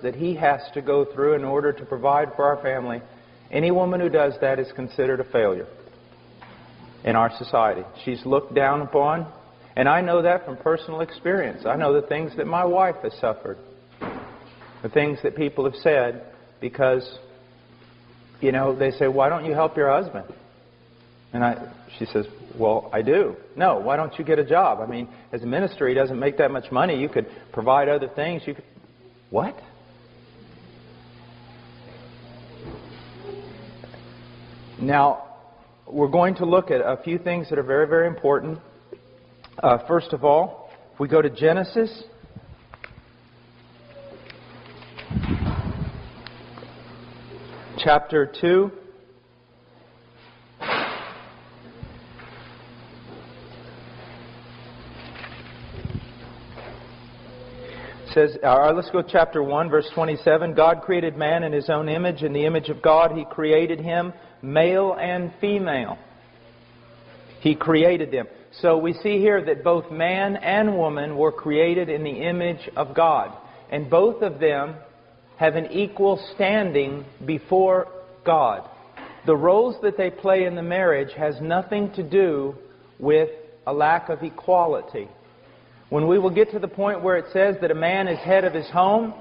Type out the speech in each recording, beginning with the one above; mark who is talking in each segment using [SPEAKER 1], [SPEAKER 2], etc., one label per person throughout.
[SPEAKER 1] that he has to go through in order to provide for our family. Any woman who does that is considered a failure in our society. She's looked down upon, and I know that from personal experience. I know the things that my wife has suffered, the things that people have said, because, you know, they say, "Why don't you help your husband?" And she says, "Well, I do." "No, why don't you get a job? I mean, as a minister, he doesn't make that much money. You could provide other things. You could..." What? Now, we're going to look at a few things that are very, very important. First of all, if we go to Genesis, chapter 2. Says, let's go to chapter 1, verse 27. God created man in His own image. In the image of God, He created him, male and female. He created them. So we see here that both man and woman were created in the image of God. And both of them have an equal standing before God. The roles that they play in the marriage has nothing to do with a lack of equality. When we will get to the point where it says that a man is head of his home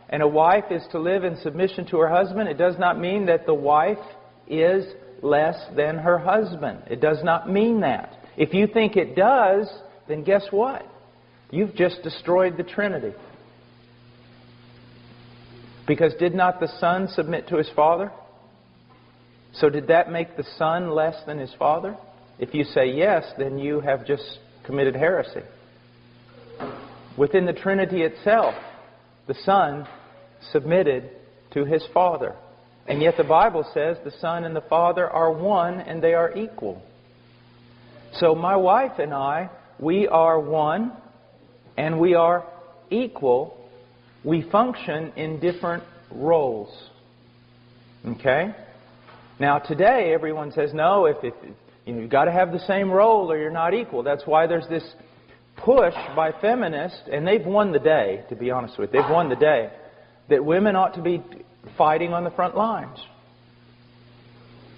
[SPEAKER 1] and a wife is to live in submission to her husband, it does not mean that the wife is less than her husband. It does not mean that. If you think it does, then guess what? You've just destroyed the Trinity. Because did not the Son submit to His Father? So did that make the Son less than His Father? If you say yes, then you have just committed heresy. Within the Trinity itself, the Son submitted to His Father. And yet the Bible says the Son and the Father are one and they are equal. So my wife and I, we are one and we are equal. We function in different roles. Okay? Now today everyone says, no, if you've got to have the same role or you're not equal. That's why there's this push by feminists, and they've won the day, to be honest with you. They've won the day, that women ought to be fighting on the front lines.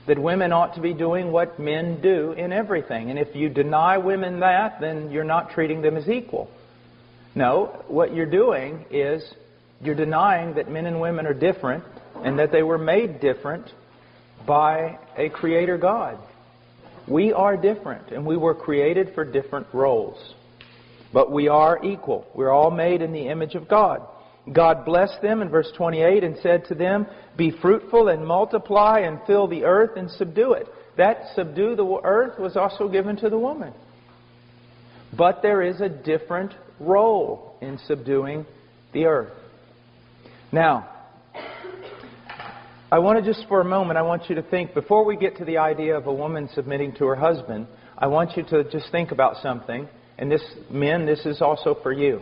[SPEAKER 1] That women ought to be doing what men do in everything. And if you deny women that, then you're not treating them as equal. No, what you're doing is you're denying that men and women are different and that they were made different by a Creator God. We are different, and we were created for different roles. But we are equal. We're all made in the image of God. God blessed them in verse 28 and said to them, "Be fruitful and multiply and fill the earth and subdue it." That subdue the earth was also given to the woman. But there is a different role in subduing the earth. Now, I want to just for a moment, I want you to think, before we get to the idea of a woman submitting to her husband, I want you to just think about something. And this, men, this is also for you.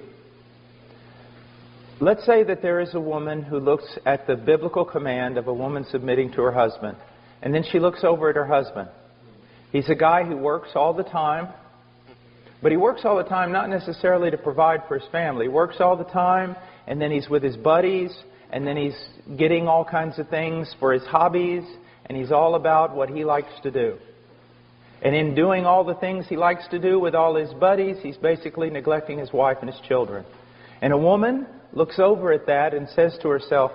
[SPEAKER 1] Let's say that there is a woman who looks at the biblical command of a woman submitting to her husband. And then she looks over at her husband. He's a guy who works all the time. But he works all the time not necessarily to provide for his family. He works all the time, and then he's with his buddies, and then he's getting all kinds of things for his hobbies, and he's all about what he likes to do. And in doing all the things he likes to do with all his buddies, he's basically neglecting his wife and his children. And a woman looks over at that and says to herself,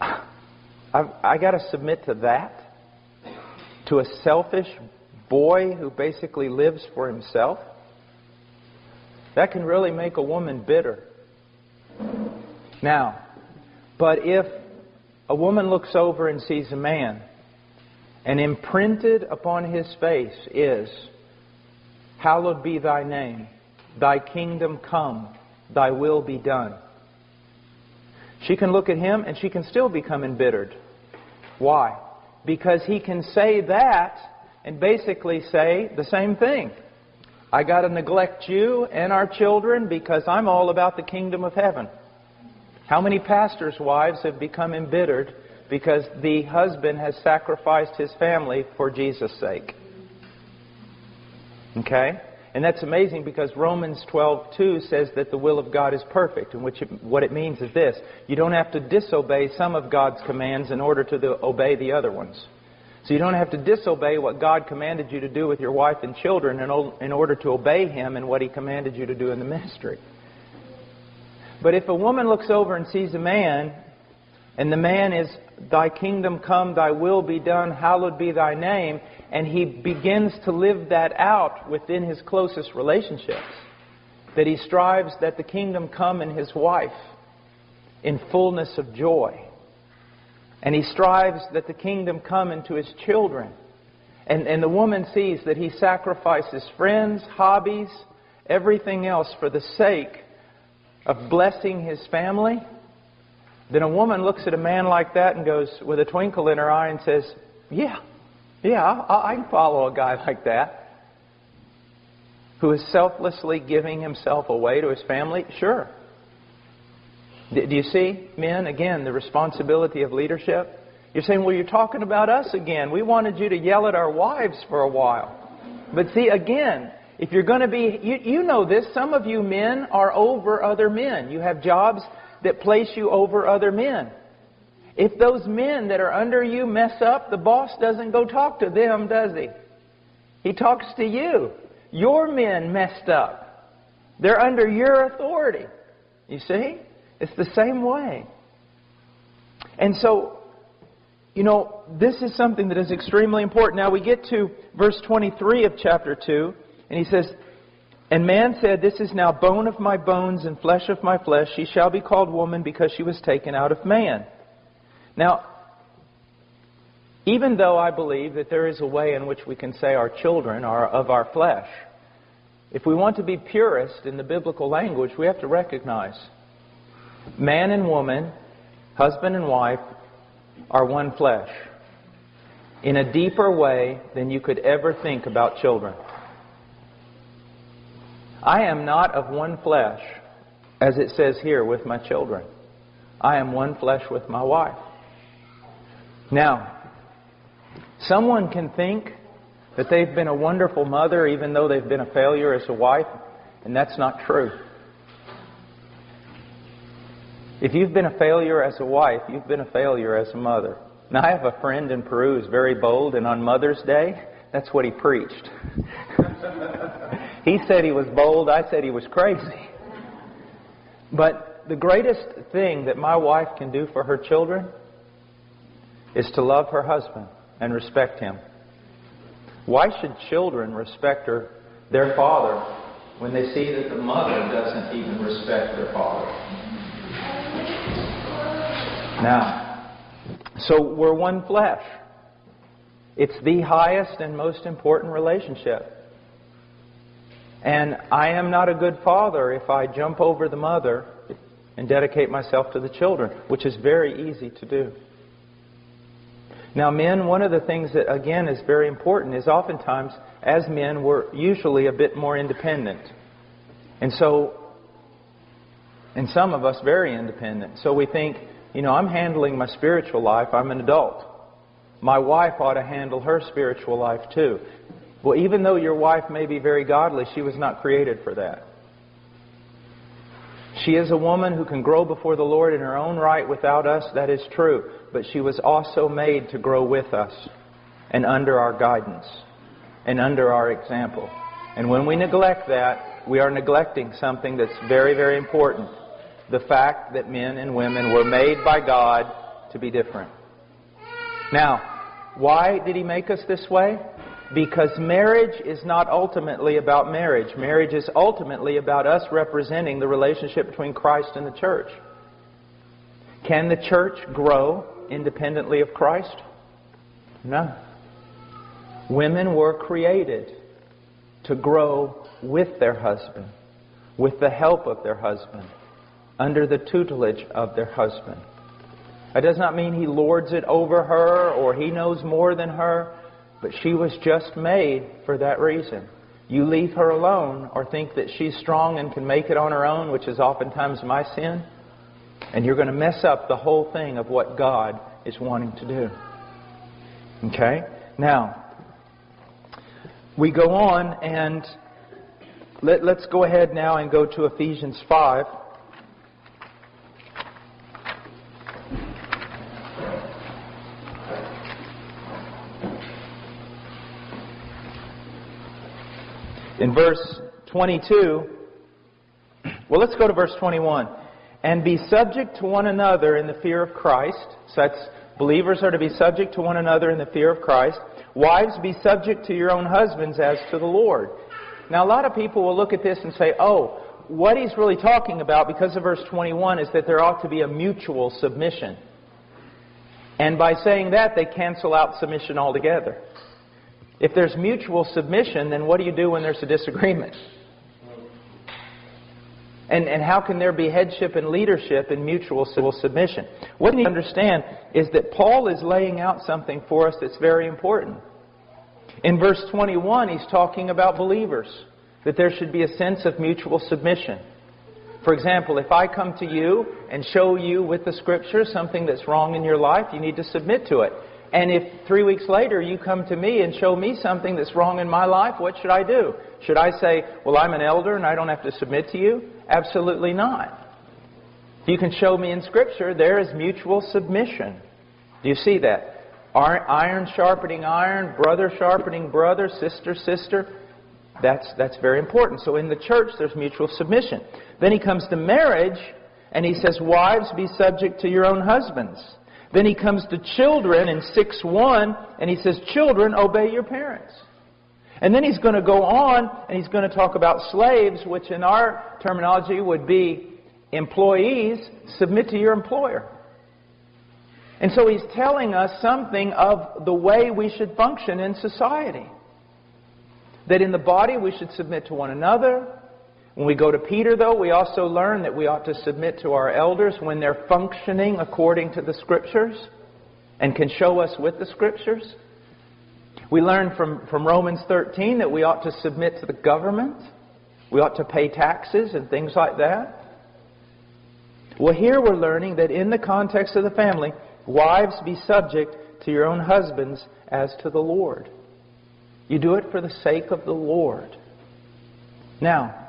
[SPEAKER 1] I got to submit to that? To a selfish boy who basically lives for himself? That can really make a woman bitter. Now, but if a woman looks over and sees a man, and imprinted upon his face is, "Hallowed be Thy name, Thy kingdom come, Thy will be done." She can look at him and she can still become embittered. Why? Because he can say that and basically say the same thing. I got to neglect you and our children because I'm all about the kingdom of heaven. How many pastors' wives have become embittered because the husband has sacrificed his family for Jesus' sake? Okay? And that's amazing because Romans 12:2 says that the will of God is perfect. And what it means is this: you don't have to disobey some of God's commands in order to obey the other ones. So you don't have to disobey what God commanded you to do with your wife and children in order to obey Him in what He commanded you to do in the ministry. But if a woman looks over and sees a man, and the man is, "Thy kingdom come, Thy will be done, hallowed be Thy name," and he begins to live that out within his closest relationships, that he strives that the kingdom come in his wife in fullness of joy, and he strives that the kingdom come into his children, and the woman sees that he sacrifices friends, hobbies, everything else for the sake of blessing his family, then a woman looks at a man like that and goes, with a twinkle in her eye, and says, yeah, I can follow a guy like that, who is selflessly giving himself away to his family. Sure. Do you see, men, again, the responsibility of leadership? You're saying, well, you're talking about us again. We wanted you to yell at our wives for a while. But see, again, if you're going to be, you know this, some of you men are over other men. You have jobs that place you over other men. If those men that are under you mess up, the boss doesn't go talk to them, does he? He talks to you. Your men messed up. They're under your authority. You see? It's the same way. And so, this is something that is extremely important. Now we get to verse 23 of chapter 2, and he says, "And man said, This is now bone of my bones and flesh of my flesh. She shall be called woman because she was taken out of man." Now, even though I believe that there is a way in which we can say our children are of our flesh, if we want to be purist in the biblical language, we have to recognize man and woman, husband and wife, are one flesh in a deeper way than you could ever think about children. I am not of one flesh, as it says here, with my children. I am one flesh with my wife. Now, someone can think that they've been a wonderful mother even though they've been a failure as a wife, and that's not true. If you've been a failure as a wife, you've been a failure as a mother. Now, I have a friend in Peru who's very bold, and on Mother's Day, that's what he preached. He said he was bold, I said he was crazy. But the greatest thing that my wife can do for her children is to love her husband and respect him. Why should children respect their father when they see that the mother doesn't even respect their father? Now, so we're one flesh. It's the highest and most important relationship. And I am not a good father if I jump over the mother and dedicate myself to the children, which is very easy to do. Now, men, one of the things that, again, is very important is oftentimes, as men, we're usually a bit more independent. And some of us very independent. So we think, I'm handling my spiritual life. I'm an adult. My wife ought to handle her spiritual life too. Well, even though your wife may be very godly, she was not created for that. She is a woman who can grow before the Lord in her own right without us. That is true. But she was also made to grow with us and under our guidance and under our example. And when we neglect that, we are neglecting something that's very, very important. The fact that men and women were made by God to be different. Now, why did He make us this way? Because marriage is not ultimately about marriage. Marriage is ultimately about us representing the relationship between Christ and the church. Can the church grow independently of Christ? No. Women were created to grow with their husband, with the help of their husband, under the tutelage of their husband. That does not mean he lords it over her or he knows more than her. But she was just made for that reason. You leave her alone or think that she's strong and can make it on her own, which is oftentimes my sin, and you're going to mess up the whole thing of what God is wanting to do. Okay? Now, we go on, and Let's go ahead now and go to Ephesians 5. In verse 22, well, let's go to verse 21. And be subject to one another in the fear of Christ. So that's, believers are to be subject to one another in the fear of Christ. Wives, be subject to your own husbands as to the Lord. Now, a lot of people will look at this and say, oh, what he's really talking about, because of verse 21, is that there ought to be a mutual submission. And by saying that, they cancel out submission altogether. If there's mutual submission, then what do you do when there's a disagreement? And how can there be headship and leadership in mutual submission? What you need to understand is that Paul is laying out something for us that's very important. In verse 21, he's talking about believers, that there should be a sense of mutual submission. For example, if I come to you and show you with the Scriptures something that's wrong in your life, you need to submit to it. And if 3 weeks later you come to me and show me something that's wrong in my life, what should I do? Should I say, well, I'm an elder and I don't have to submit to you? Absolutely not. You can show me in Scripture there is mutual submission. Do you see that? Iron sharpening iron, brother sharpening brother, sister. That's very important. So in the church there's mutual submission. Then he comes to marriage and he says, wives, be subject to your own husbands. Then he comes to children in 6:1 and he says, children, obey your parents. And then he's going to go on and he's going to talk about slaves, which in our terminology would be employees. Submit to your employer. And so he's telling us something of the way we should function in society. That in the body we should submit to one another. When we go to Peter, though, we also learn that we ought to submit to our elders when they're functioning according to the Scriptures and can show us with the Scriptures. We learn from Romans 13 that we ought to submit to the government. We ought to pay taxes and things like that. Well, here we're learning that in the context of the family, wives, be subject to your own husbands as to the Lord. You do it for the sake of the Lord. Now,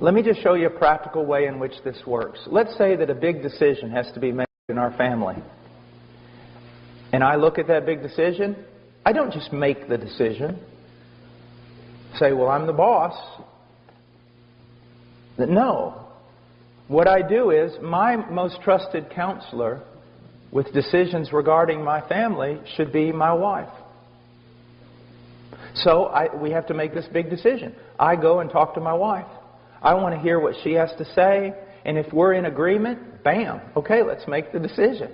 [SPEAKER 1] let me just show you a practical way in which this works. Let's say that a big decision has to be made in our family. And I look at that big decision. I don't just make the decision. Say, well, I'm the boss. No. What I do is, my most trusted counselor with decisions regarding my family should be my wife. So we have to make this big decision. I go and talk to my wife. I want to hear what she has to say. And if we're in agreement, bam, okay, let's make the decision.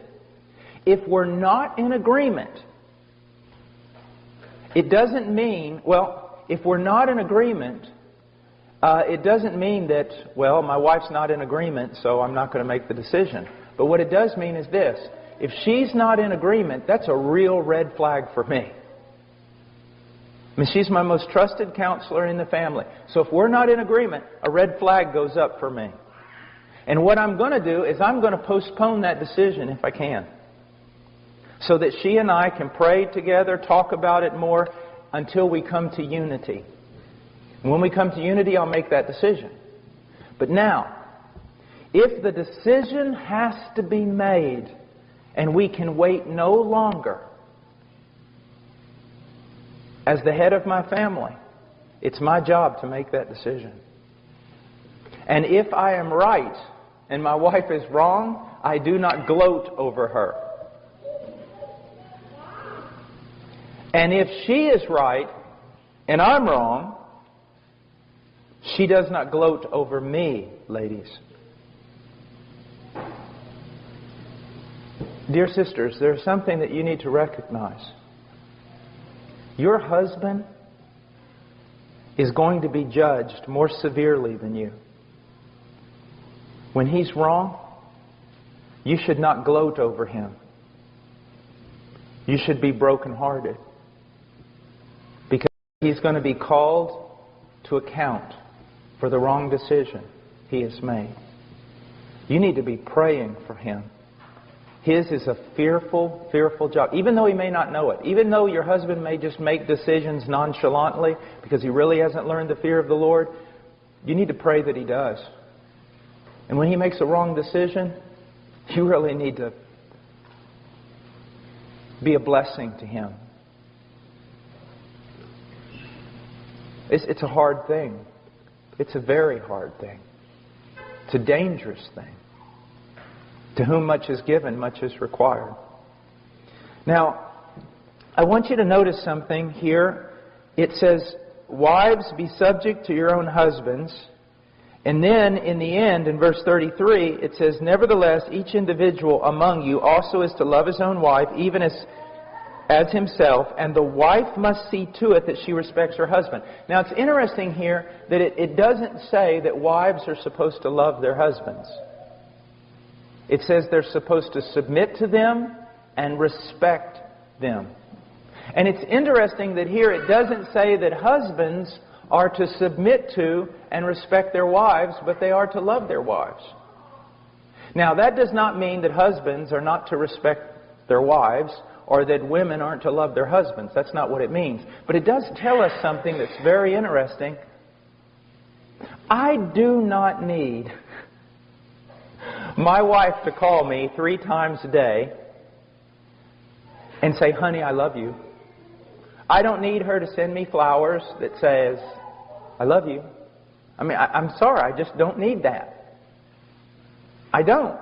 [SPEAKER 1] If we're not in agreement, it doesn't mean, well, if we're not in agreement, it doesn't mean that, well, my wife's not in agreement, so I'm not going to make the decision. But what it does mean is this. If she's not in agreement, that's a real red flag for me. I mean, she's my most trusted counselor in the family. So if we're not in agreement, a red flag goes up for me. And what I'm going to do is I'm going to postpone that decision if I can. So that she and I can pray together, talk about it more until we come to unity. And when we come to unity, I'll make that decision. But now, if the decision has to be made and we can wait no longer, as the head of my family, it's my job to make that decision. And if I am right and my wife is wrong, I do not gloat over her. And if she is right and I'm wrong, she does not gloat over me, ladies. Dear sisters, there's something that you need to recognize. Your husband is going to be judged more severely than you. When he's wrong, you should not gloat over him. You should be brokenhearted. Because he's going to be called to account for the wrong decision he has made. You need to be praying for him. His is a fearful, fearful job. Even though he may not know it. Even though your husband may just make decisions nonchalantly because he really hasn't learned the fear of the Lord, you need to pray that he does. And when he makes a wrong decision, you really need to be a blessing to him. It's a hard thing. It's a very hard thing. It's a dangerous thing. To whom much is given, much is required. Now, I want you to notice something here. It says, wives, be subject to your own husbands. And then, in the end, in verse 33, it says, nevertheless, each individual among you also is to love his own wife, even as himself, and the wife must see to it that she respects her husband. Now, it's interesting here that it doesn't say that wives are supposed to love their husbands. It says they're supposed to submit to them and respect them. And it's interesting that here it doesn't say that husbands are to submit to and respect their wives, but they are to love their wives. Now, that does not mean that husbands are not to respect their wives or that women aren't to love their husbands. That's not what it means. But it does tell us something that's very interesting. I do not need my wife to call me 3 times a day and say, honey, I love you. I don't need her to send me flowers that says, I love you. I mean, I'm sorry, I just don't need that. I don't.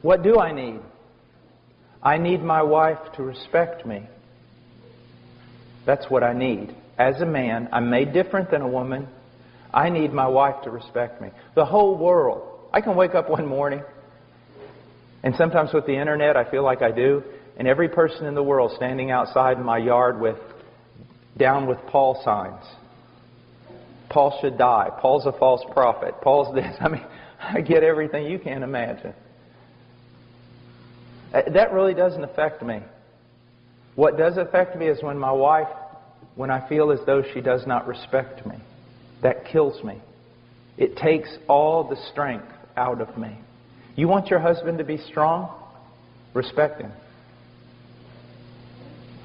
[SPEAKER 1] What do I need? I need my wife to respect me. That's what I need. As a man, I'm made different than a woman. I need my wife to respect me. The whole world. I can wake up one morning, and sometimes with the internet I feel like I do, and every person in the world standing outside in my yard with down with Paul signs. Paul should die. Paul's a false prophet. Paul's this. I mean, I get everything you can imagine. That really doesn't affect me. What does affect me is when my wife, when I feel as though she does not respect me. That kills me. It takes all the strength out of me. You want your husband to be strong? Respect him.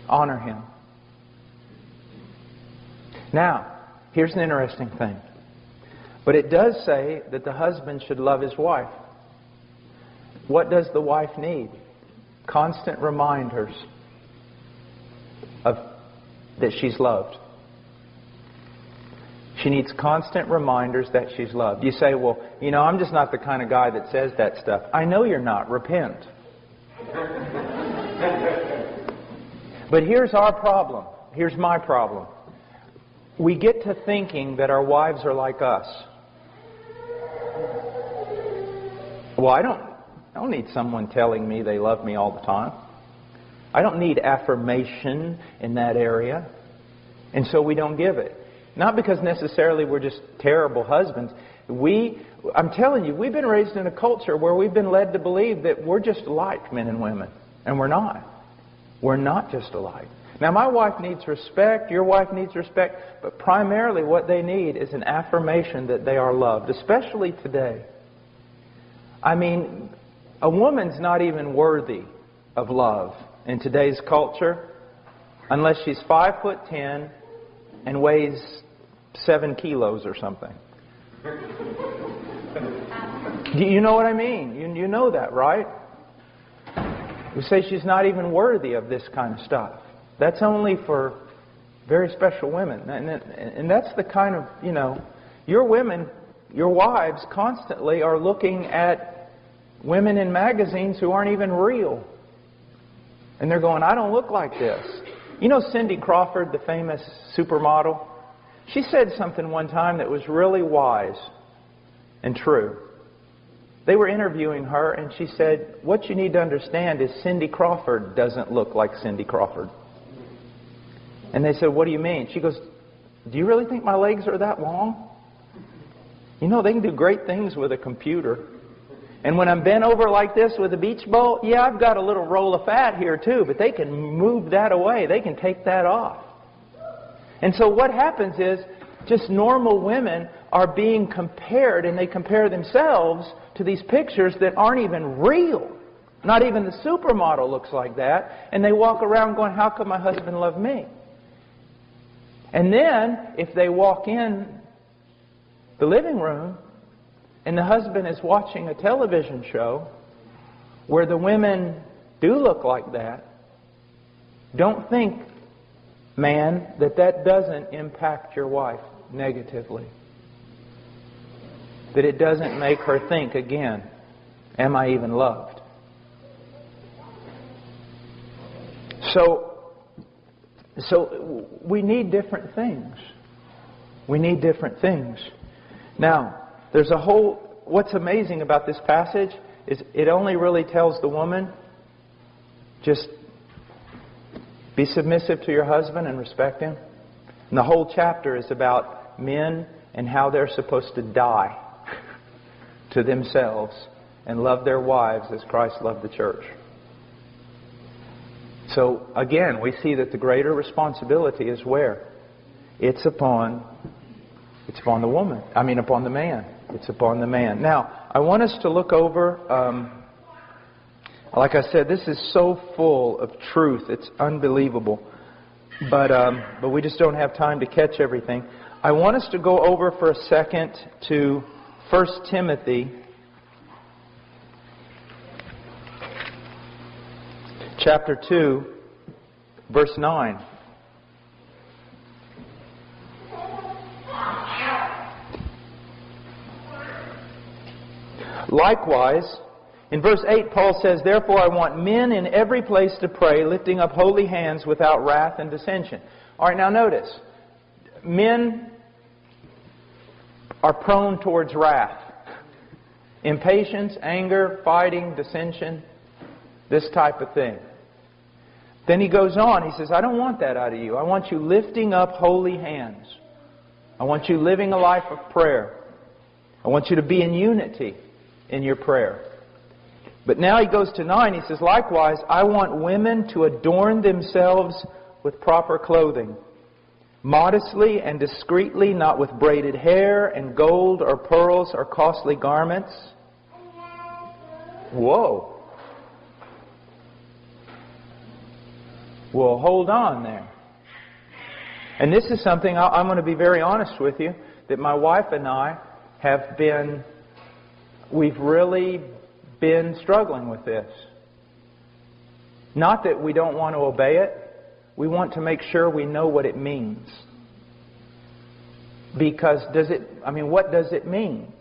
[SPEAKER 1] Honor him. Now, here's an interesting thing. But it does say that the husband should love his wife. What does the wife need? Constant reminders of that she's loved. She needs constant reminders that she's loved. You say, well, you know, I'm just not the kind of guy that says that stuff. I know you're not. Repent. But here's our problem. Here's my problem. We get to thinking that our wives are like us. Well, I don't need someone telling me they love me all the time. I don't need affirmation in that area. And so we don't give it. Not because necessarily we're just terrible husbands. I'm telling you, we've been raised in a culture where we've been led to believe that we're just alike, men and women. And we're not. We're not just alike. Now, my wife needs respect. Your wife needs respect. But primarily what they need is an affirmation that they are loved, especially today. I mean, a woman's not even worthy of love in today's culture unless she's 5'10" and weighs 7 kilos or something. You know what I mean? You know that, right? We say she's not even worthy of this kind of stuff. That's only for very special women. And that's the kind of, you know, your women, your wives constantly are looking at women in magazines who aren't even real. And they're going, I don't look like this. You know Cindy Crawford, the famous supermodel? She said something one time that was really wise and true. They were interviewing her and she said, what you need to understand is Cindy Crawford doesn't look like Cindy Crawford. And they said, what do you mean? She goes, do you really think my legs are that long? You know, they can do great things with a computer. And when I'm bent over like this with a beach ball, yeah, I've got a little roll of fat here too, but they can move that away. They can take that off. And so what happens is just normal women are being compared, and they compare themselves to these pictures that aren't even real. Not even the supermodel looks like that. And they walk around going, how could my husband love me? And then, if they walk in the living room and the husband is watching a television show where the women do look like that, don't think, man, that doesn't impact your wife negatively. That it doesn't make her think again, am I even loved? So we need different things. We need different things. Now, there's a whole... What's amazing about this passage is it only really tells the woman, just be submissive to your husband and respect him. And the whole chapter is about men and how they're supposed to die to themselves and love their wives as Christ loved the church. So, again, we see that the greater responsibility is where? It's upon the woman. Upon the man. It's upon the man. Now, I want us to look over, like I said, this is so full of truth. It's unbelievable. But we just don't have time to catch everything. I want us to go over for a second to 1 Timothy chapter 2, verse 9. Likewise, in verse 8, Paul says, therefore I want men in every place to pray, lifting up holy hands without wrath and dissension. All right, now notice, men are prone towards wrath. Impatience, anger, fighting, dissension, this type of thing. Then he goes on, he says, I don't want that out of you. I want you lifting up holy hands. I want you living a life of prayer. I want you to be in unity in your prayer. But now he goes to 9, he says, likewise, I want women to adorn themselves with proper clothing, modestly and discreetly, not with braided hair and gold or pearls or costly garments. Whoa. Well, hold on there. And this is something I'm going to be very honest with you, that my wife and I have been, we've really been struggling with this. Not that we don't want to obey it. We want to make sure we know what it means. Because what does it mean?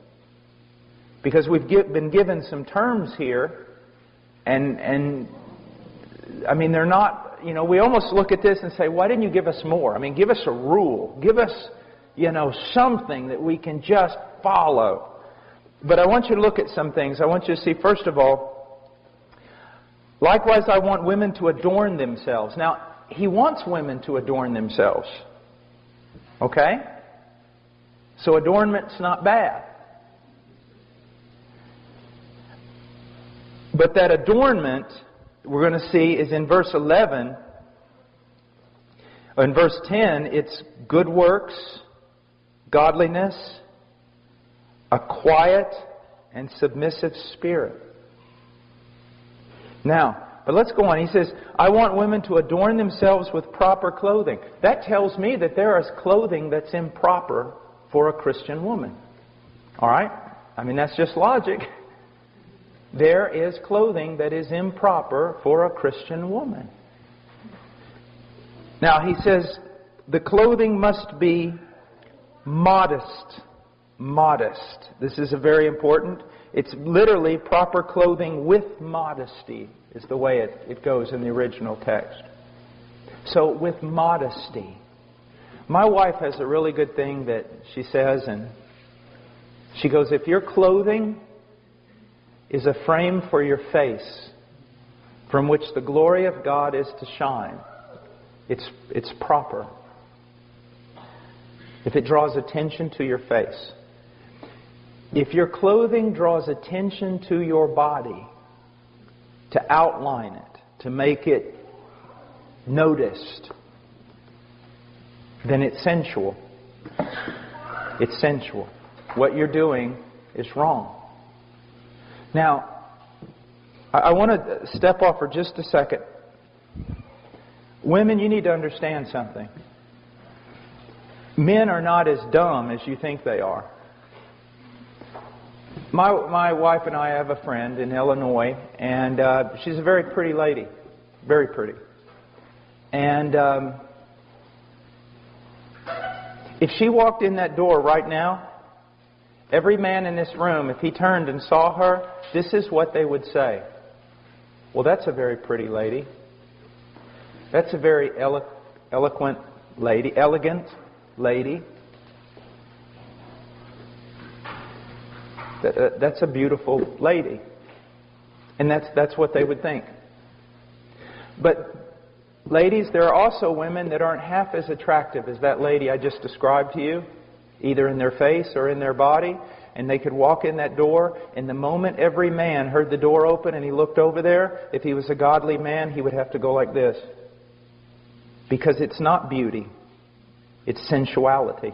[SPEAKER 1] Because we've been given some terms here, and they're not, we almost look at this and say, why didn't you give us more? Give us a rule. Give us, something that we can just follow. But I want you to look at some things. I want you to see, first of all, likewise I want women to adorn themselves. Now, he wants women to adorn themselves. Okay? So adornment's not bad. But that adornment, we're going to see, is in verse 11. In verse 10, it's good works, godliness, a quiet and submissive spirit. Now, but let's go on. He says, I want women to adorn themselves with proper clothing. That tells me that there is clothing that's improper for a Christian woman. All right? That's just logic. There is clothing that is improper for a Christian woman. Now, he says, the clothing must be modest. Modest. This is a very important. It's literally proper clothing with modesty is the way it goes in the original text. So, with modesty. My wife has a really good thing that she says, and she goes, if your clothing is a frame for your face from which the glory of God is to shine, it's proper. If it draws attention to your face. If your clothing draws attention to your body, to outline it, to make it noticed, then it's sensual. It's sensual. What you're doing is wrong. Now, I want to step off for just a second. Women, you need to understand something. Men are not as dumb as you think they are. My wife and I have a friend in Illinois, and she's a very pretty lady. Very pretty. And if she walked in that door right now, every man in this room, if he turned and saw her, this is what they would say. Well, that's a very pretty lady. That's a very elegant lady. That's a beautiful lady. And that's what they would think. But ladies, there are also women that aren't half as attractive as that lady I just described to you, either in their face or in their body. And they could walk in that door, and the moment every man heard the door open and he looked over there, if he was a godly man, he would have to go like this. Because it's not beauty. It's sensuality.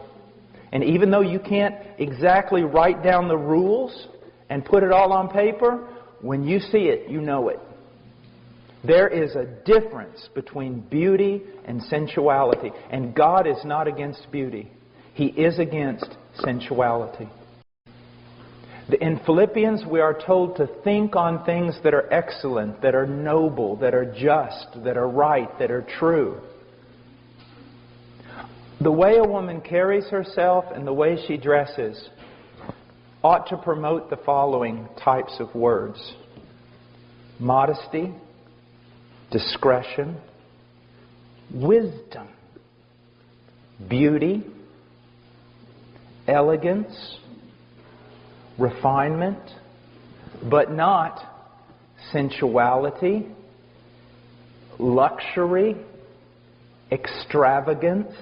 [SPEAKER 1] And even though you can't exactly write down the rules and put it all on paper, when you see it, you know it. There is a difference between beauty and sensuality. And God is not against beauty. He is against sensuality. In Philippians, we are told to think on things that are excellent, that are noble, that are just, that are right, that are true. The way a woman carries herself and the way she dresses ought to promote the following types of words: modesty, discretion, wisdom, beauty, elegance, refinement, but not sensuality, luxury, extravagance.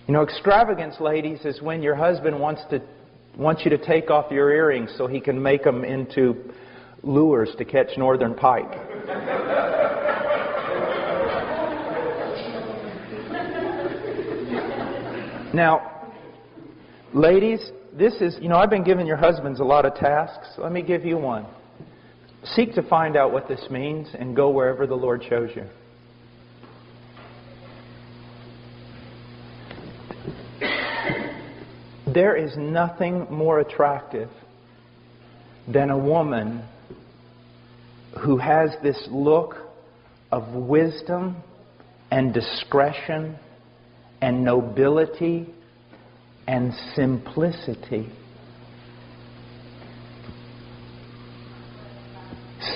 [SPEAKER 1] You know, extravagance, ladies, is when your husband wants you to take off your earrings so he can make them into lures to catch northern pike. Now, ladies, this is, I've been giving your husbands a lot of tasks. Let me give you one. Seek to find out what this means and go wherever the Lord shows you. There is nothing more attractive than a woman who has this look of wisdom and discretion and nobility and simplicity.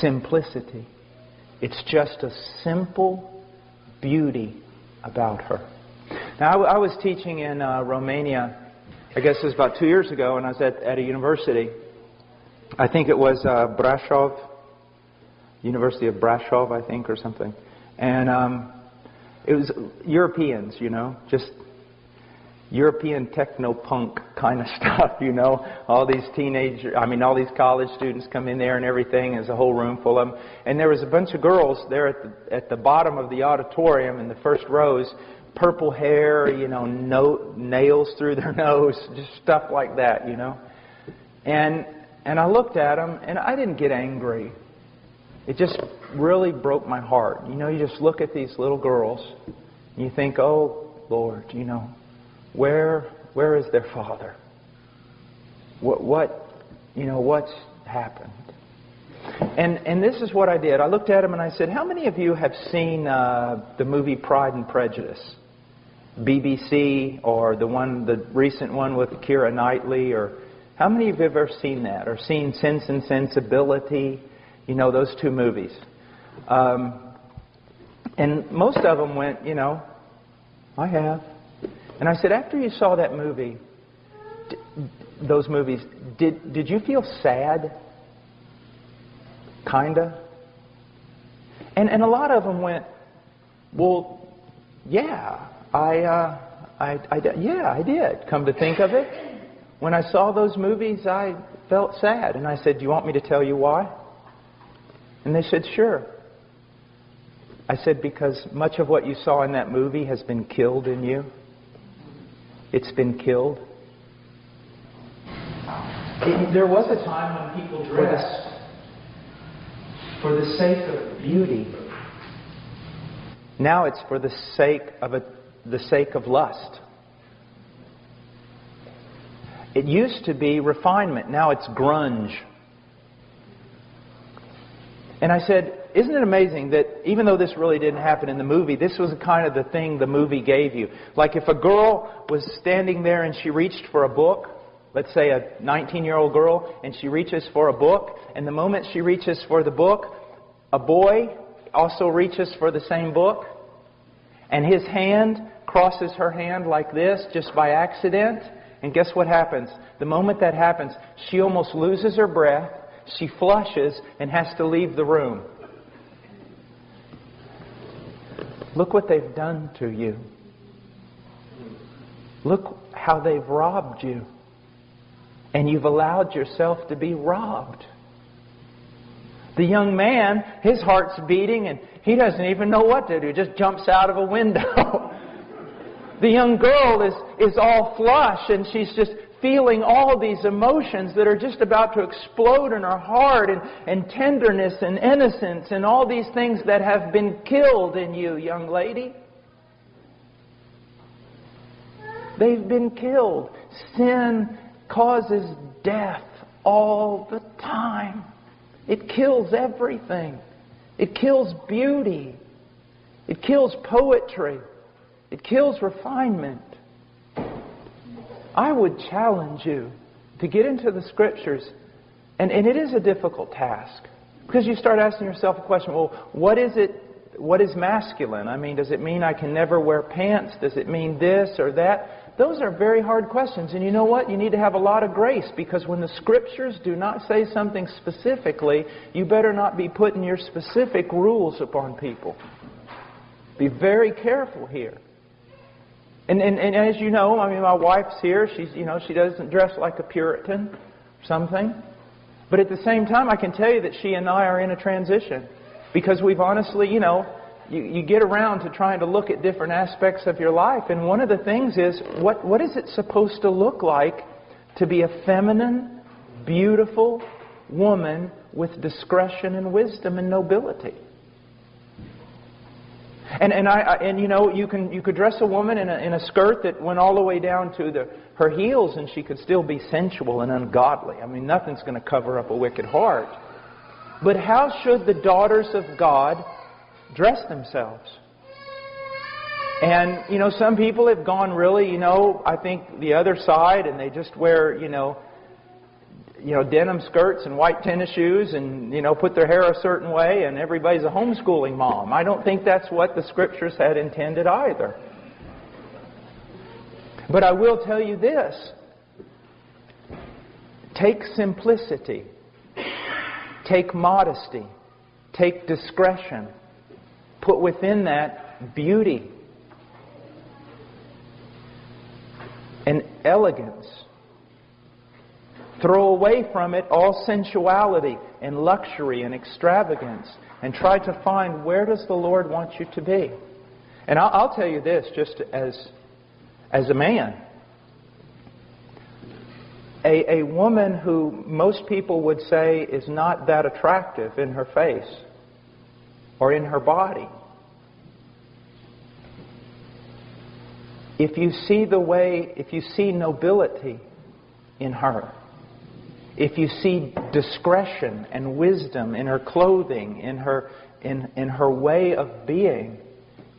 [SPEAKER 1] Simplicity. It's just a simple beauty about her. Now, I was teaching in Romania, I guess it was about 2 years ago, and I was at a university. I think it was Brașov, University of Brașov, I think, or something. And it was Europeans, just European techno-punk kind of stuff, All these all these college students come in there and everything. There's a whole room full of them. And there was a bunch of girls there at the bottom of the auditorium in the first rows, purple hair, nails through their nose, just stuff like that, And I looked at them, and I didn't get angry. It just really broke my heart. You just look at these little girls, and you think, oh, Lord, where is their father? What's happened? And this is what I did. I looked at them and I said, how many of you have seen the movie Pride and Prejudice? BBC, or the recent one with Keira Knightley, or how many of you have ever seen that, or seen Sense and Sensibility? Those two movies. And most of them went, I have. And I said, after you saw that movie, those movies, did you feel sad? Kinda? And a lot of them went, well, yeah, I did. Come to think of it, when I saw those movies, I felt sad. And I said, do you want me to tell you why? And they said, sure. I said, because much of what you saw in that movie has been killed in you. It's been killed. There was a time when people dressed for the sake of beauty. Now it's for the sake of lust. It used to be refinement. Now it's grunge. And I said, isn't it amazing that even though this really didn't happen in the movie, this was kind of the thing the movie gave you. Like if a girl was standing there and she reached for a book, let's say a 19-year-old girl, and she reaches for a book, and the moment she reaches for the book, a boy also reaches for the same book, and his hand crosses her hand like this just by accident, and guess what happens? The moment that happens, she almost loses her breath, she flushes, and has to leave the room. Look what they've done to you. Look how they've robbed you. And you've allowed yourself to be robbed. The young man, his heart's beating and he doesn't even know what to do. Just jumps out of a window. The young girl is all flush and she's just feeling all these emotions that are just about to explode in her heart, and tenderness and innocence and all these things that have been killed in you, young lady. They've been killed. Sin causes death all the time. It kills everything. It kills beauty. It kills poetry. It kills refinement. I would challenge you to get into the Scriptures, and it is a difficult task, because you start asking yourself a question, well, what is it? What is masculine? I mean, does it mean I can never wear pants? Does it mean this or that? Those are very hard questions, and you know what? You need to have a lot of grace, because when the Scriptures do not say something specifically, you better not be putting your specific rules upon people. Be very careful here. And as you know, I mean, my wife's here. She doesn't dress like a Puritan or something. But at the same time, I can tell you that she and I are in a transition. Because we've honestly, you get around to trying to look at different aspects of your life. And one of the things is, what is it supposed to look like to be a feminine, beautiful woman with discretion and wisdom and nobility? And you could dress a woman in a skirt that went all the way down to her heels, and she could still be sensual and ungodly. I mean, nothing's going to cover up a wicked heart. But how should the daughters of God dress themselves? And some people have gone really, I think the other side, and they just wear denim skirts and white tennis shoes and, put their hair a certain way, and everybody's a homeschooling mom. I don't think that's what the Scriptures had intended either. But I will tell you this. Take simplicity. Take modesty. Take discretion. Put within that beauty and elegance. Throw away from it all sensuality and luxury and extravagance, and try to find, where does the Lord want you to be? And I'll tell you this, just as a man. A woman who most people would say is not that attractive in her face or in her body. If you see nobility in her, if you see discretion and wisdom in her clothing, in her way of being,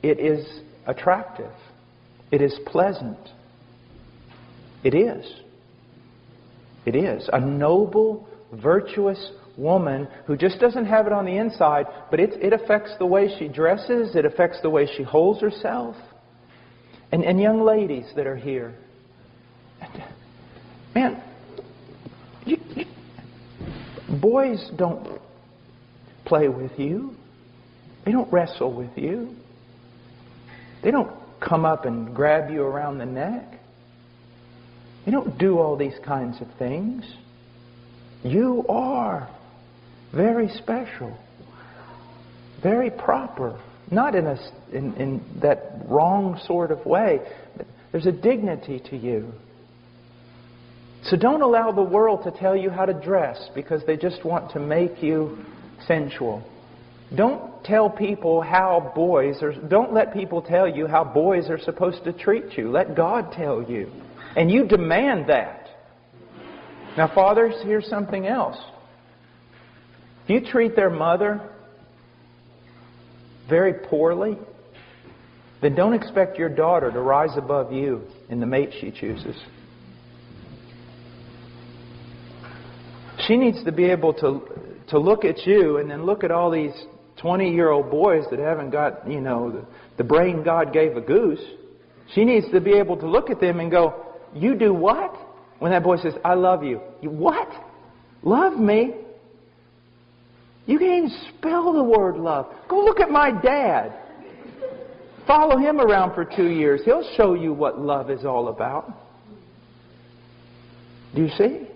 [SPEAKER 1] it is attractive. It is pleasant. It is. It is. A noble, virtuous woman who just doesn't have it on the inside, but it affects the way she dresses, it affects the way she holds herself. And young ladies that are here, man, boys don't play with you. They don't wrestle with you. They don't come up and grab you around the neck. They don't do all these kinds of things. You are very special, very proper. Not in that wrong sort of way. There's a dignity to you. So don't allow the world to tell you how to dress because they just want to make you sensual. Don't tell people how boys are... Don't let people tell you how boys are supposed to treat you. Let God tell you. And you demand that. Now, fathers, here's something else. If you treat their mother very poorly, then don't expect your daughter to rise above you in the mate she chooses. She needs to be able to look at you and then look at all these 20-year-old boys that haven't got, the brain God gave a goose. She needs to be able to look at them and go, you do what? When that boy says, I love you. You what? Love me? You can't even spell the word love. Go look at my dad. Follow him around for 2 years. He'll show you what love is all about. Do you see?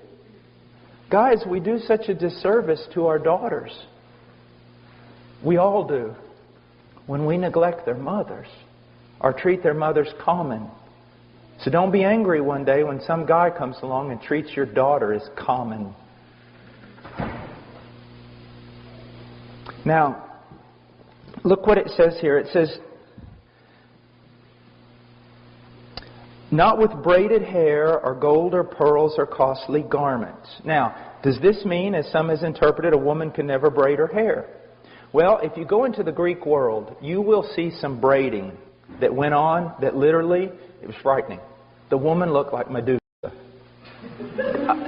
[SPEAKER 1] Guys, we do such a disservice to our daughters. We all do. When we neglect their mothers or treat their mothers common. So don't be angry one day when some guy comes along and treats your daughter as common. Now, look what it says here. It says, not with braided hair or gold or pearls or costly garments. Now, does this mean, as some has interpreted, a woman can never braid her hair? Well, if you go into the Greek world, you will see some braiding that went on that literally, it was frightening. The woman looked like Medusa.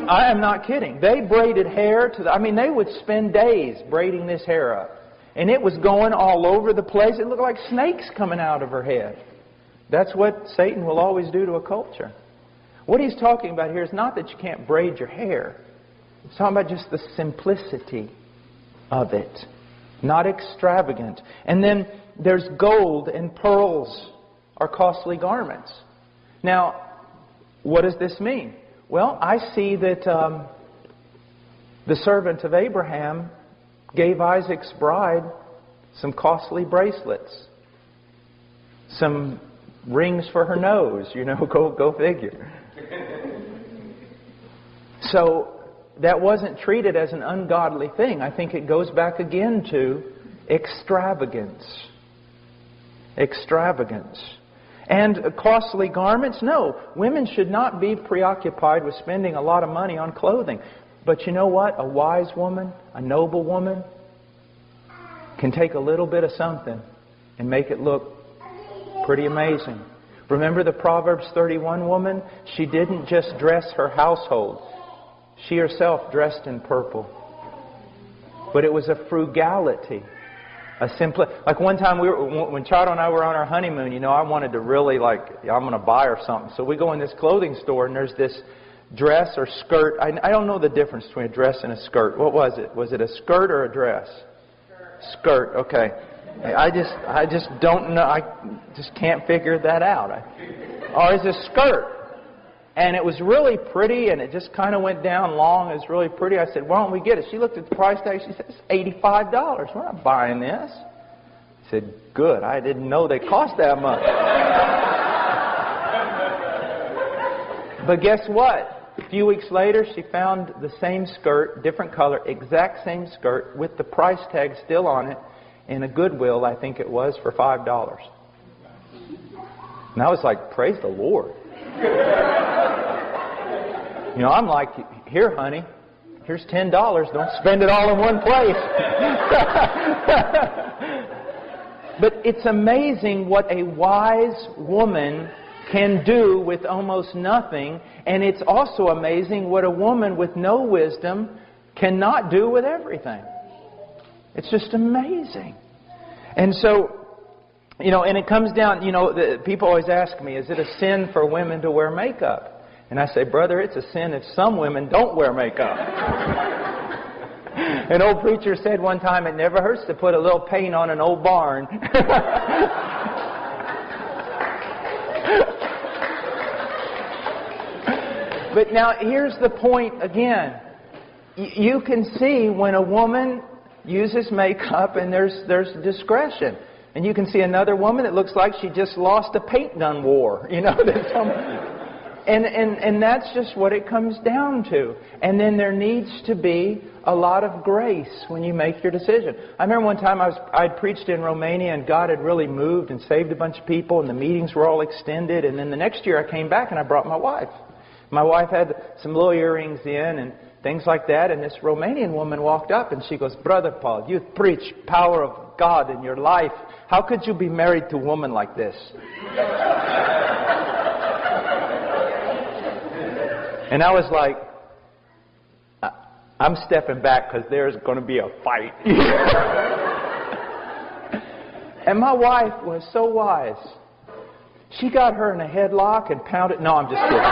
[SPEAKER 1] I am not kidding. They braided hair to they would spend days braiding this hair up. And it was going all over the place. It looked like snakes coming out of her head. That's what Satan will always do to a culture. What he's talking about here is not that you can't braid your hair. He's talking about just the simplicity of it. Not extravagant. And then there's gold and pearls or costly garments. Now, what does this mean? Well, I see that the servant of Abraham gave Isaac's bride some costly bracelets. Some rings for her nose. Go figure. So, that wasn't treated as an ungodly thing. I think it goes back again to extravagance. Extravagance. And costly garments? No. Women should not be preoccupied with spending a lot of money on clothing. But you know what? A wise woman, a noble woman, can take a little bit of something and make it look pretty amazing. Remember the Proverbs 31 woman? She didn't just dress her household. She herself dressed in purple. But it was a frugality. A simple, like one time when Chado and I were on our honeymoon, I wanted to really I'm going to buy her something. So we go in this clothing store and there's this dress or skirt. I don't know the difference between a dress and a skirt. What was it? Was it a skirt or a dress? Skirt. Okay. I just don't know. I just can't figure that out. Or it's a skirt. And it was really pretty, and it just kind of went down long. It was really pretty. I said, why don't we get it? She looked at the price tag. She said, it's $85. We're not buying this. I said, good. I didn't know they cost that much. But guess what? A few weeks later, she found the same skirt, different color, exact same skirt, with the price tag still on it, in a Goodwill, I think it was, for $5. And I was like, praise the Lord. I'm like, here, honey, here's $10. Don't spend it all in one place. But it's amazing what a wise woman can do with almost nothing. And it's also amazing what a woman with no wisdom cannot do with everything. It's just amazing. And so, and it comes down, people always ask me, is it a sin for women to wear makeup? And I say, brother, it's a sin if some women don't wear makeup. An old preacher said one time, it never hurts to put a little paint on an old barn. But now, here's the point again. You can see when a woman uses makeup and there's discretion. And you can see another woman that looks like she just lost a paint gun war. And that's just what it comes down to. And then there needs to be a lot of grace when you make your decision. I remember one time I'd preached in Romania, and God had really moved and saved a bunch of people, and the meetings were all extended. And then the next year I came back and I brought my wife. My wife had some little earrings in and things like that. And this Romanian woman walked up and she goes, "Brother Paul, you preach power of God in your life. How could you be married to a woman like this?" And I was like, I'm stepping back because there's going to be a fight. And my wife was so wise. She got her in a headlock and pounded. No, I'm just kidding.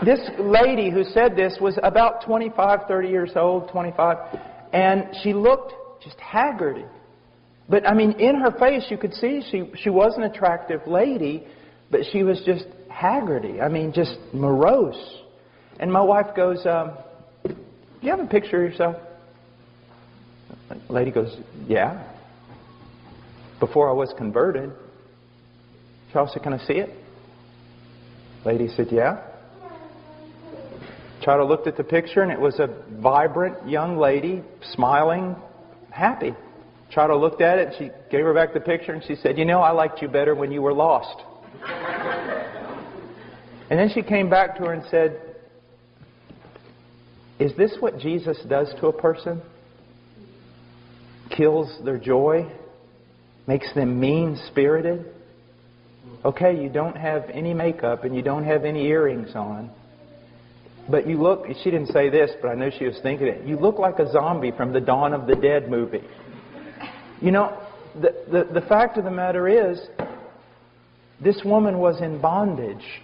[SPEAKER 1] This lady who said this was about 25, 30 years old, 25. And she looked just haggard. But, I mean, in her face you could see she was an attractive lady, but she was just haggardy. I mean, just morose. And my wife goes, "Do you have a picture of yourself?" The lady goes, "Yeah. Before I was converted." Charles said, "Can I see it?" Lady said, "Yeah." Charles looked at the picture, and it was a vibrant young lady, smiling, happy. Charles looked at it, and she gave her back the picture, and she said, "You know, I liked you better when you were lost." And then she came back to her and said, "Is this what Jesus does to a person? Kills their joy? Makes them mean-spirited? Okay, you don't have any makeup and you don't have any earrings on. But you look," she didn't say this, but I know she was thinking it, "you look like a zombie from the Dawn of the Dead movie." You know, the fact of the matter is, this woman was in bondage.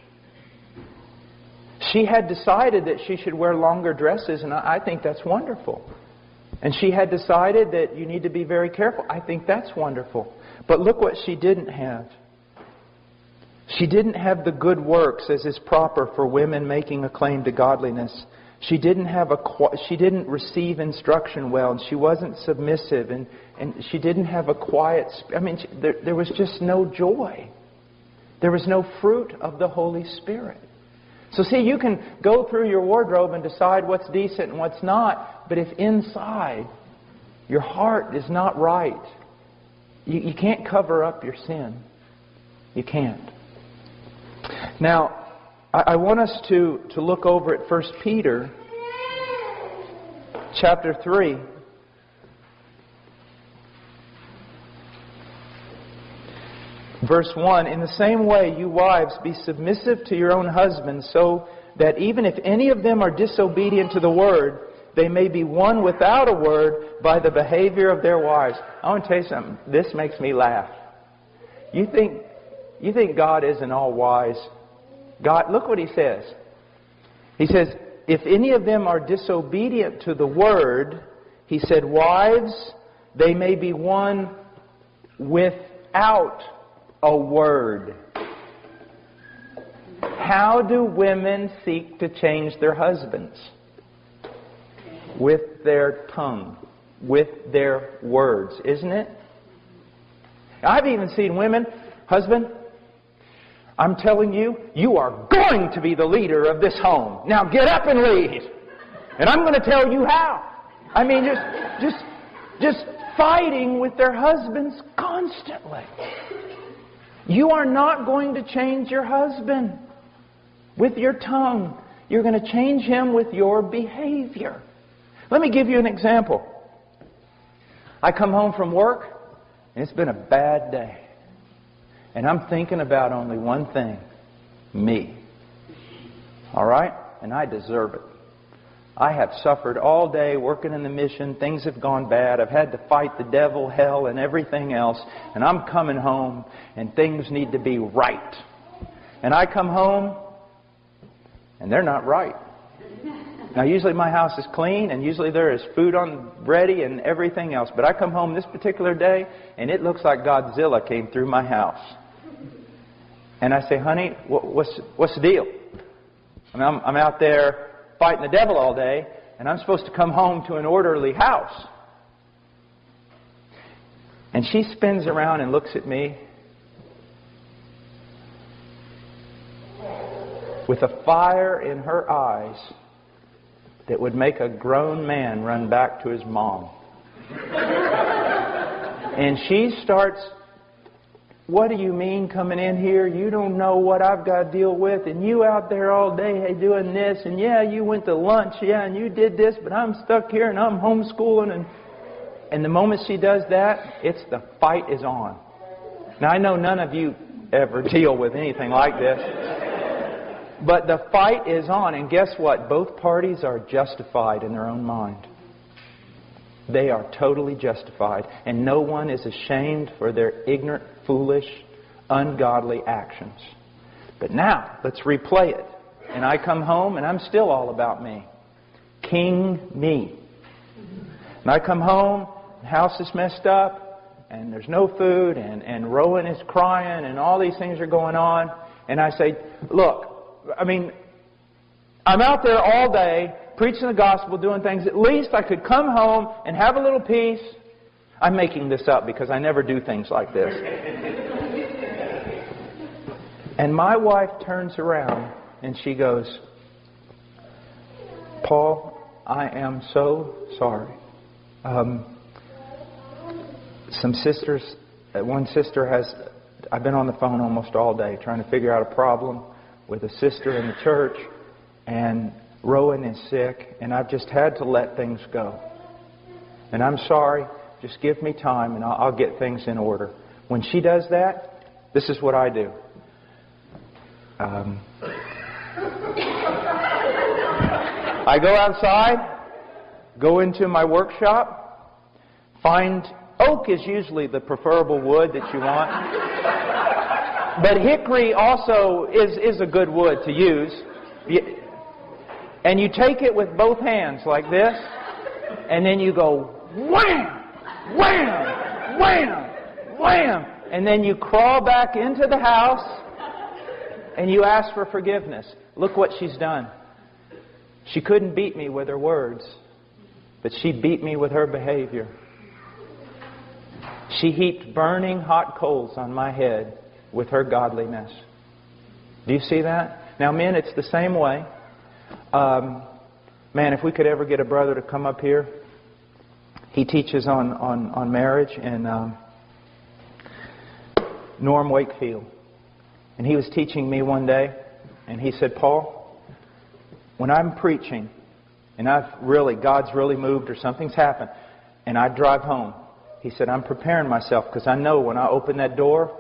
[SPEAKER 1] She had decided that she should wear longer dresses, and I think that's wonderful. And she had decided that you need to be very careful. I think that's wonderful. But look what she didn't have. She didn't have the good works as is proper for women making a claim to godliness. She didn't receive instruction well, and she wasn't submissive, and she didn't have a quiet. There was just no joy. There was no fruit of the Holy Spirit. So see, you can go through your wardrobe and decide what's decent and what's not, but if inside your heart is not right, you can't cover up your sin. You can't. Now, I want us to look over at 1 Peter chapter 3. Verse 1, "In the same way, you wives, be submissive to your own husbands, so that even if any of them are disobedient to the word, they may be won without a word by the behavior of their wives." I want to tell you something. This makes me laugh. You think God isn't all wise? God, look what He says. He says, if any of them are disobedient to the word, He said, "Wives, they may be won without a word." How do women seek to change their husbands? With their tongue, with their words, isn't it? I've even seen women, "Husband, I'm telling you, you are going to be the leader of this home. Now get up and lead. And I'm going to tell you how." I mean, just fighting with their husbands constantly. You are not going to change your husband with your tongue. You're going to change him with your behavior. Let me give you an example. I come home from work, and it's been a bad day. And I'm thinking about only one thing. Me. All right? And I deserve it. I have suffered all day working in the mission. Things have gone bad. I've had to fight the devil, hell, and everything else. And I'm coming home, and things need to be right. And I come home, and they're not right. Now, usually my house is clean, and usually there is food ready and everything else. But I come home this particular day, and it looks like Godzilla came through my house. And I say, "Honey, what's the deal? I mean, I'm out there fighting the devil all day, and I'm supposed to come home to an orderly house." And she spins around and looks at me, with a fire in her eyes that would make a grown man run back to his mom. And she starts, "What do you mean coming in here? You don't know what I've got to deal with. And you out there all day, hey, doing this. And yeah, you went to lunch. Yeah, and you did this. But I'm stuck here and I'm homeschooling." And the moment she does that, it's the fight is on. Now, I know none of you ever deal with anything like this. But the fight is on. And guess what? Both parties are justified in their own mind. They are totally justified. And no one is ashamed for their ignorant, foolish, ungodly actions. But now, let's replay it. And I come home and I'm still all about me. King me. And I come home, the house is messed up, and there's no food, and Rowan is crying, and all these things are going on. And I say, "Look, I mean, I'm out there all day, preaching the gospel, doing things. At least I could come home and have a little peace." I'm making this up because I never do things like this. And my wife turns around and she goes, "Paul, I am so sorry. Some sisters, one sister has, I've been on the phone almost all day trying to figure out a problem with a sister in the church, and Rowan is sick, and I've just had to let things go. And I'm sorry, just give me time and I'll get things in order." When she does that, this is what I do. I go outside, go into my workshop, find oak is usually the preferable wood that you want. But hickory also is a good wood to use. And you take it with both hands like this, and then you go wham, wham, wham, wham. And then you crawl back into the house and you ask for forgiveness. Look what she's done. She couldn't beat me with her words, but she beat me with her behavior. She heaped burning hot coals on my head with her godliness. Do you see that? Now, men, it's the same way. Man, if we could ever get a brother to come up here. He teaches on marriage in Norm Wakefield. And he was teaching me one day, and he said, "Paul, when I'm preaching, and God's really moved or something's happened, and I drive home," he said, "I'm preparing myself because I know when I open that door,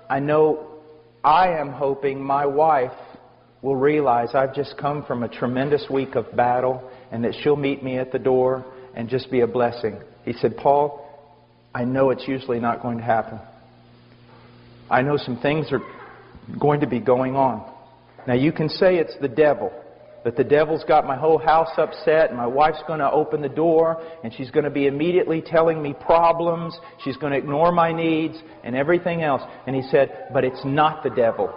[SPEAKER 1] I am hoping my wife will realize I've just come from a tremendous week of battle and that she'll meet me at the door and just be a blessing." He said, "Paul, I know it's usually not going to happen. I know some things are going to be going on. Now you can say it's the devil, that the devil's got my whole house upset and my wife's going to open the door and she's going to be immediately telling me problems. She's going to ignore my needs and everything else." And he said, "But it's not the devil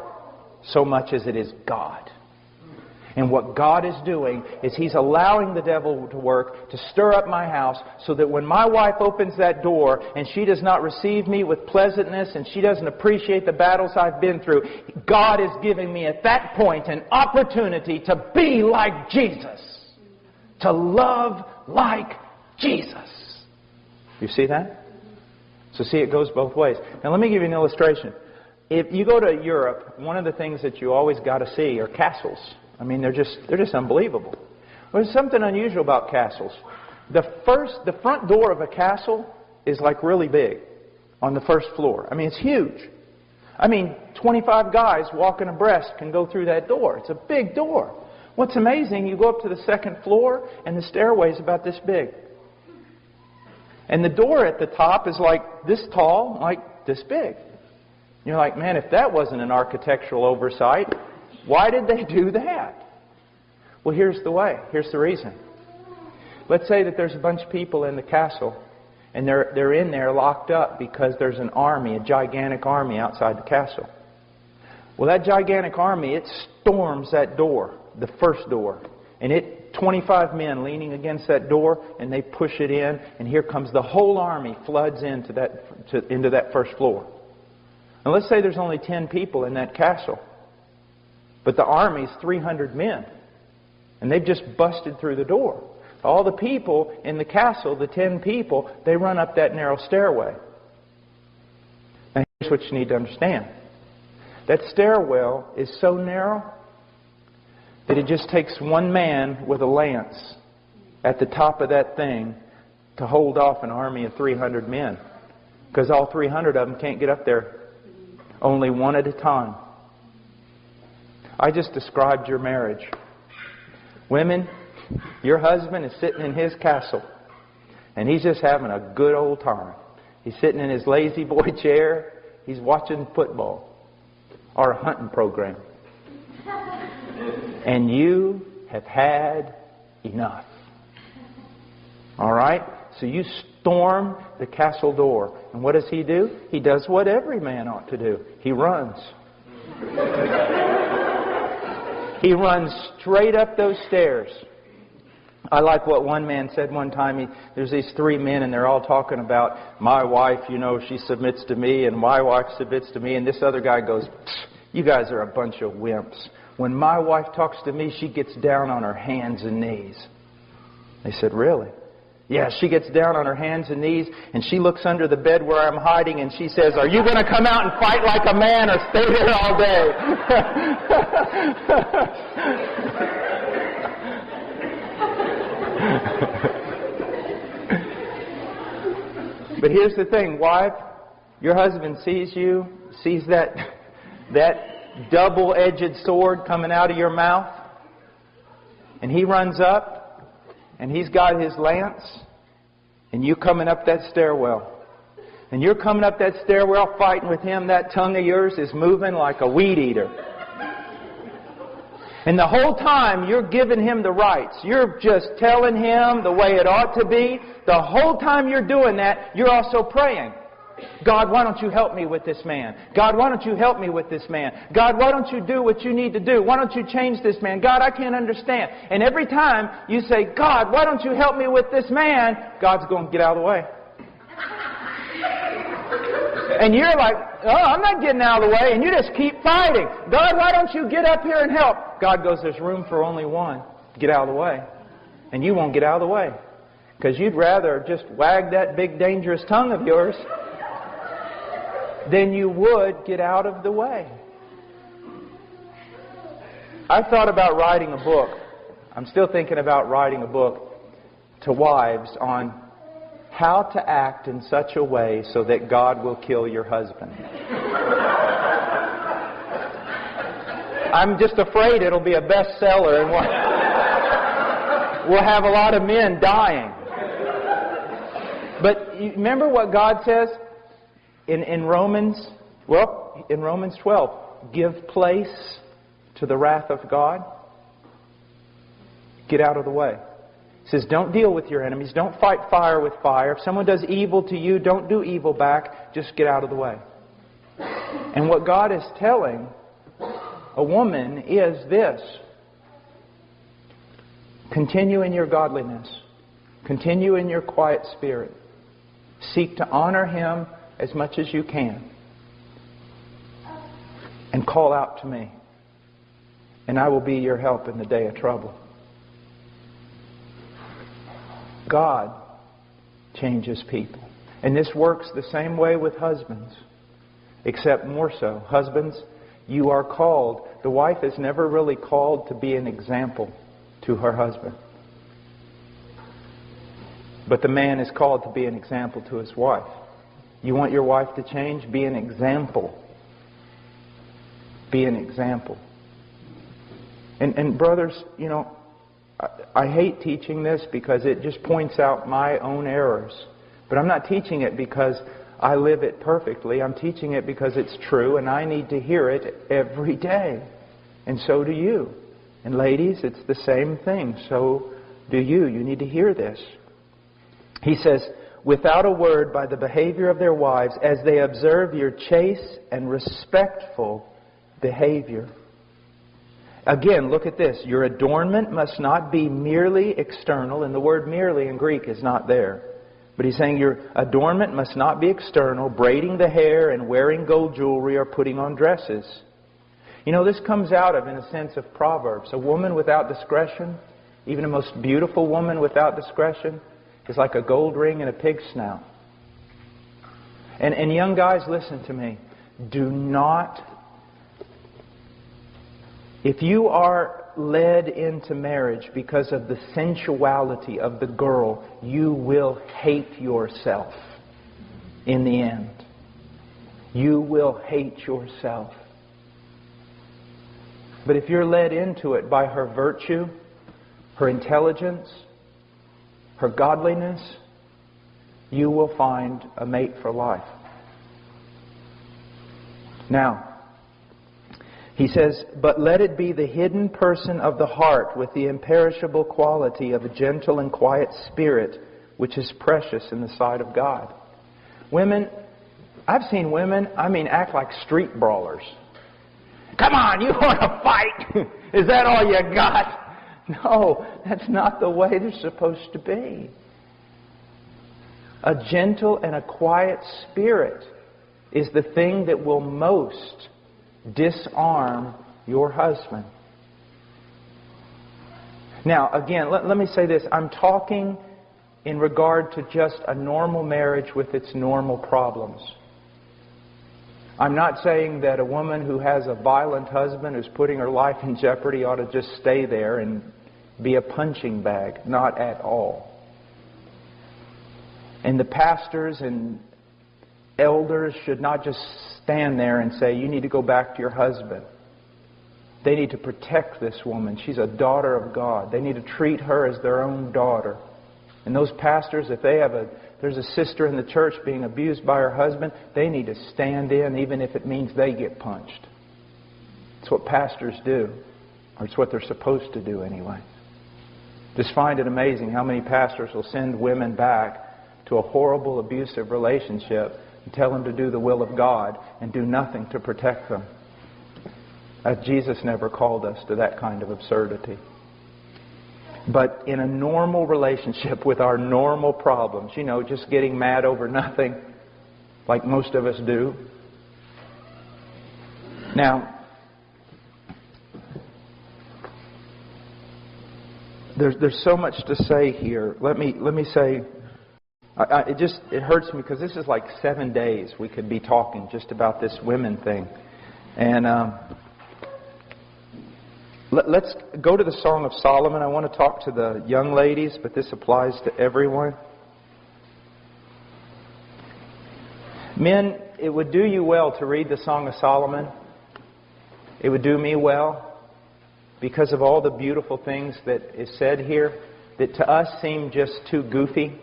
[SPEAKER 1] so much as it is God. And what God is doing is He's allowing the devil to work to stir up my house so that when my wife opens that door and she does not receive me with pleasantness and she doesn't appreciate the battles I've been through, God is giving me at that point an opportunity to be like Jesus. To love like Jesus." You see that? So see, it goes both ways. Now let me give you an illustration. If you go to Europe, one of the things that you always got to see are castles. I mean, they're just unbelievable. There's something unusual about castles. The front door of a castle is like really big on the first floor. I mean, it's huge. I mean, 25 guys walking abreast can go through that door. It's a big door. What's amazing, you go up to the second floor and the stairway is about this big. And the door at the top is like this tall, like this big. You're like, man, if that wasn't an architectural oversight, why did they do that? Well, here's the way. Here's the reason. Let's say that there's a bunch of people in the castle, and they're in there locked up because there's an army, a gigantic army outside the castle. Well, that gigantic army, it storms that door, the first door, and 25 men leaning against that door, and they push it in, and here comes the whole army, floods into that first floor. And let's say there's only 10 people in that castle. But the army's 300 men. And they've just busted through the door. All the people in the castle, the 10 people, they run up that narrow stairway. Now here's what you need to understand. That stairwell is so narrow that it just takes one man with a lance at the top of that thing to hold off an army of 300 men. Because all 300 of them can't get up there. Only one at a time. I just described your marriage. Women, your husband is sitting in his castle. And he's just having a good old time. He's sitting in his lazy boy chair. He's watching football. Or a hunting program. And you have had enough. All right? So you storm the castle door. And what does he do? He does what every man ought to do. He runs. He runs straight up those stairs. I like what one man said one time. There's these 3 men and they're all talking about, my wife, you know, she submits to me and my wife submits to me. And this other guy goes, you guys are a bunch of wimps. When my wife talks to me, she gets down on her hands and knees. They said, really? Yeah, she gets down on her hands and knees and she looks under the bed where I'm hiding and she says, are you going to come out and fight like a man or stay there all day? But here's the thing, wife. Your husband sees you, sees that double-edged sword coming out of your mouth, and he runs up, and he's got his lance, and you coming up that stairwell. And you're coming up that stairwell fighting with him. That tongue of yours is moving like a weed eater. And the whole time you're giving him the rights. You're just telling him the way it ought to be. The whole time you're doing that, you're also praying. God, why don't you help me with this man? God, why don't you help me with this man? God, why don't you do what you need to do? Why don't you change this man? God, I can't understand. And every time you say, God, why don't you help me with this man? God's going to get out of the way. And you're like, oh, I'm not getting out of the way. And you just keep fighting. God, why don't you get up here and help? God goes, there's room for only one. Get out of the way. And you won't get out of the way. Because you'd rather just wag that big dangerous tongue of yours than you would get out of the way. I thought about writing a book. I'm still thinking about writing a book to wives on how to act in such a way so that God will kill your husband. I'm just afraid it'll be a bestseller and we'll have a lot of men dying. But you remember what God says in Romans 12, give place to the wrath of God. Get out of the way. It says, don't deal with your enemies. Don't fight fire with fire. If someone does evil to you, don't do evil back. Just get out of the way. And what God is telling a woman is this. Continue in your godliness. Continue in your quiet spirit. Seek to honor Him as much as you can. And call out to me. And I will be your help in the day of trouble. God changes people. And this works the same way with husbands. Except more so. Husbands, you are called. The wife is never really called to be an example to her husband. But the man is called to be an example to his wife. You want your wife to change? Be an example. Be an example. And brothers, you know, I hate teaching this because it just points out my own errors. But I'm not teaching it because I live it perfectly. I'm teaching it because it's true and I need to hear it every day. And so do you. And ladies, it's the same thing. So do you. You need to hear this. He says, without a word, by the behavior of their wives, as they observe your chaste and respectful behavior. Again, look at this. Your adornment must not be merely external. And the word merely in Greek is not there. But he's saying your adornment must not be external, braiding the hair and wearing gold jewelry or putting on dresses. You know, this comes out of, in a sense, of Proverbs. A woman without discretion, even a most beautiful woman without discretion, is like a gold ring in a pig's snout. And young guys, listen to me. Do not... If you are led into marriage because of the sensuality of the girl, you will hate yourself in the end. You will hate yourself. But if you're led into it by her virtue, her intelligence, her godliness, you will find a mate for life. Now, he says, but let it be the hidden person of the heart with the imperishable quality of a gentle and quiet spirit, which is precious in the sight of God. Women, I've seen women, act like street brawlers. Come on, you want to fight? Is that all you got? No, that's not the way they're supposed to be. A gentle and a quiet spirit is the thing that will most disarm your husband. Now, again, let me say this. I'm talking in regard to just a normal marriage with its normal problems. I'm not saying that a woman who has a violent husband who's putting her life in jeopardy ought to just stay there and be a punching bag. Not at all. And the pastors and elders should not just stand there and say, you need to go back to your husband. They need to protect this woman. She's a daughter of God. They need to treat her as their own daughter. And those pastors, if there's a sister in the church being abused by her husband, they need to stand in, even if it means they get punched. It's what pastors do, or it's what they're supposed to do anyway. Just find it amazing how many pastors will send women back to a horrible, abusive relationship and tell them to do the will of God and do nothing to protect them. Jesus never called us to that kind of absurdity. But in a normal relationship with our normal problems, just getting mad over nothing, like most of us do. Now, there's so much to say here. Let me say, it hurts me because this is like 7 days we could be talking just about this women thing. And let's go to the Song of Solomon. I want to talk to the young ladies, but this applies to everyone. Men, it would do you well to read the Song of Solomon. It would do me well because of all the beautiful things that is said here that to us seem just too goofy.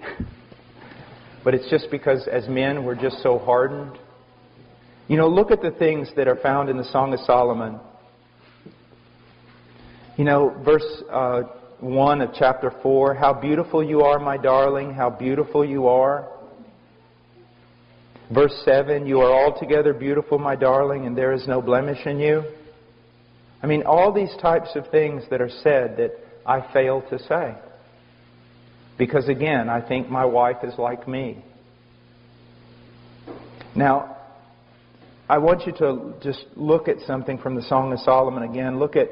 [SPEAKER 1] But it's just because as men we're just so hardened. Look at the things that are found in the Song of Solomon. Verse 1 of chapter 4, how beautiful you are, my darling, how beautiful you are. Verse 7, you are altogether beautiful, my darling, and there is no blemish in you. All these types of things that are said that I fail to say. Because again, I think my wife is like me. Now, I want you to just look at something from the Song of Solomon again. Look at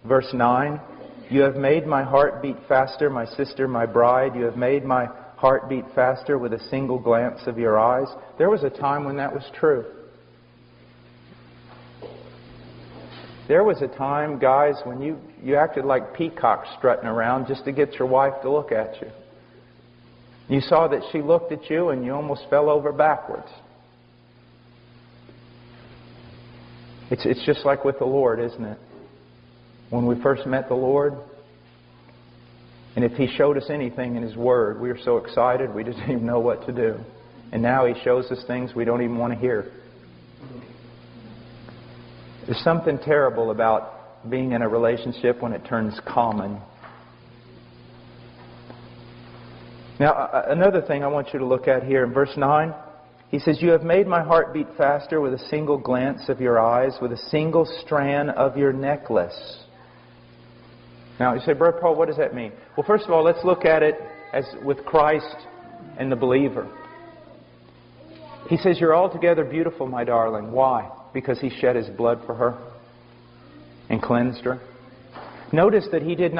[SPEAKER 1] Verse 9, you have made my heart beat faster, my sister, my bride. You have made my heart beat faster with a single glance of your eyes. There was a time when that was true. There was a time, guys, when you acted like peacocks strutting around just to get your wife to look at you. You saw that she looked at you and you almost fell over backwards. It's just like with the Lord, isn't it? When we first met the Lord, and if He showed us anything in His Word, we were so excited we didn't even know what to do. And now He shows us things we don't even want to hear. There's something terrible about being in a relationship when it turns common. Now, another thing I want you to look at here in verse 9, he says, you have made my heart beat faster with a single glance of your eyes, with a single strand of your necklace. Now, you say, Brother Paul, what does that mean? Well, first of all, let's look at it as with Christ and the believer. He says, you're altogether beautiful, my darling. Why? Because He shed His blood for her. and cleansed her. Notice that He did